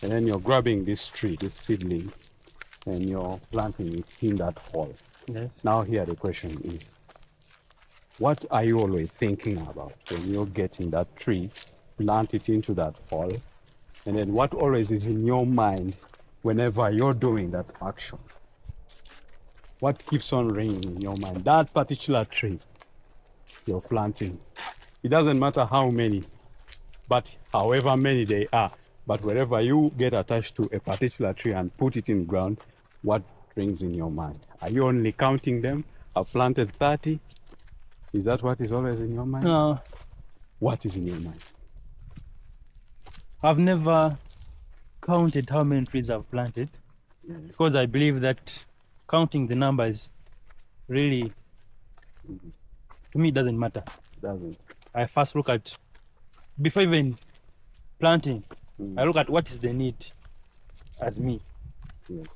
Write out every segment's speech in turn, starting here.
And then you're grabbing this tree, this seedling, and you're planting it in that hole. Yes. Now here the question is, what are you always thinking about when you're getting that tree, plant it into that hole, and then what always is in your mind whenever you're doing that action? What keeps on ringing in your mind? That particular tree you're planting. It doesn't matter how many, but however many they are. But wherever you get attached to a particular tree and put it in ground, what rings in your mind? Are you only counting them? I've planted 30. Is that what is always in your mind? What is in your mind? I've never counted how many trees I've planted, because I believe that counting the numbers really, to me, doesn't matter. Doesn't. I first look at, before even planting, I look at what is the need as me. Yes.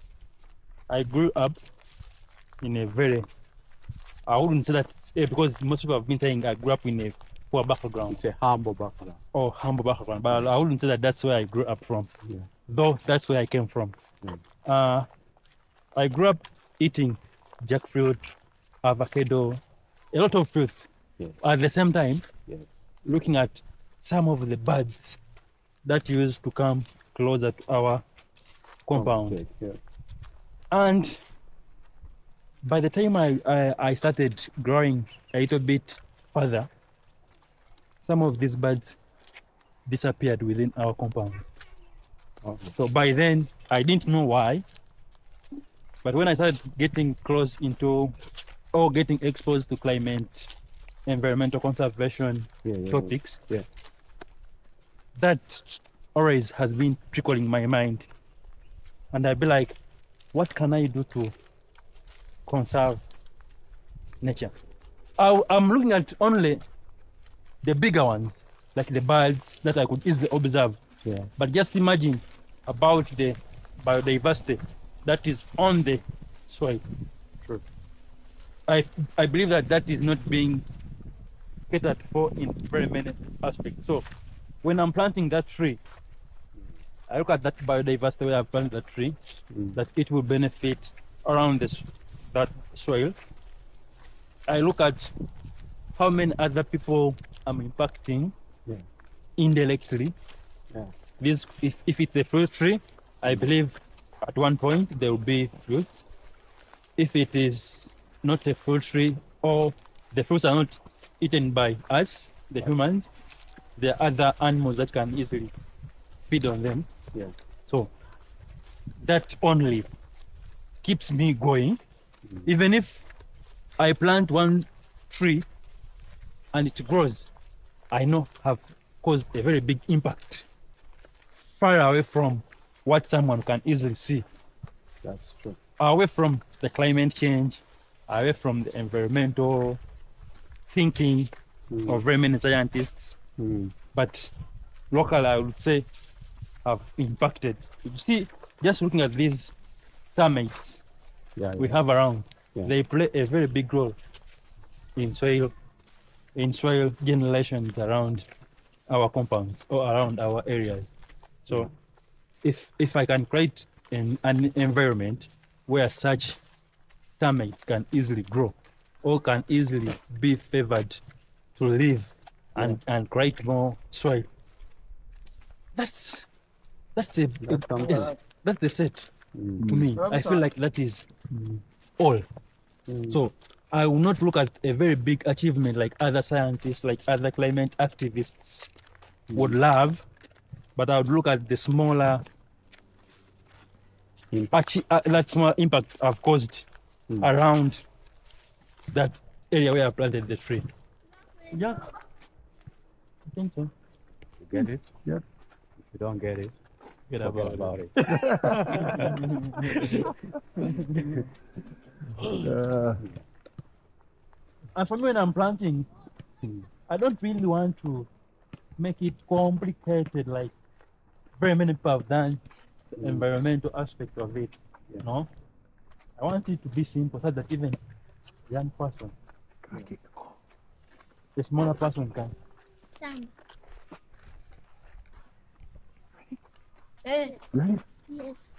I grew up in a very, I wouldn't say that, because most people have been saying I grew up in a poor background. It's a humble background. Or humble background, but I wouldn't say that that's where I grew up from. Yeah. Though that's where I came from. I grew up eating jackfruit, avocado, a lot of fruits. Yes. At the same time, Yes. looking at some of the birds that used to come closer to our compound. Yeah. And by the time I started growing a little bit further, some of these birds disappeared within our compound. Okay. So by then, I didn't know why. But when I started getting close into, or getting exposed to climate, environmental conservation topics, that always has been trickling my mind. And I'd be like, what can I do to conserve nature? I'm looking at only the bigger ones, like the birds that I could easily observe. Yeah. But just imagine about the biodiversity that is on the soil. True. I believe that is not being catered for in very many aspects. So when I'm planting that tree, I look at that biodiversity where I've planted that tree, that it will benefit around that soil. I look at how many other people I'm impacting indirectly. Yeah. This, if it's a fruit tree, I believe at one point there will be fruits. If it is not a fruit tree, or the fruits are not eaten by us, the humans, there are other animals that can easily feed on them. Yeah. So that only keeps me going. Even if I plant one tree and it grows, I know have caused a very big impact, far away from what someone can easily see. That's true. Away from the climate change, away from the environmental thinking of very many scientists. But local, I would say, have impacted. You see, just looking at these termites we have around, they play a very big role in soil generations around our compounds or around our areas. So if I can create an environment where such termites can easily grow or can easily be favored to live and create more soil, that's a set to me. I feel like that is all. So I will not look at a very big achievement like other scientists, like other climate activists would love, but I would look at the smaller that small impact I've caused around that area where I planted the tree. Yeah, I think so. You get it? Yeah. If you don't get it, Forget about it. And for me, when I'm planting, I don't really want to make it complicated like very many people have done the environmental aspect of it. You know, I want it to be simple so that even a young person, a smaller person can. Eh, Really? yes.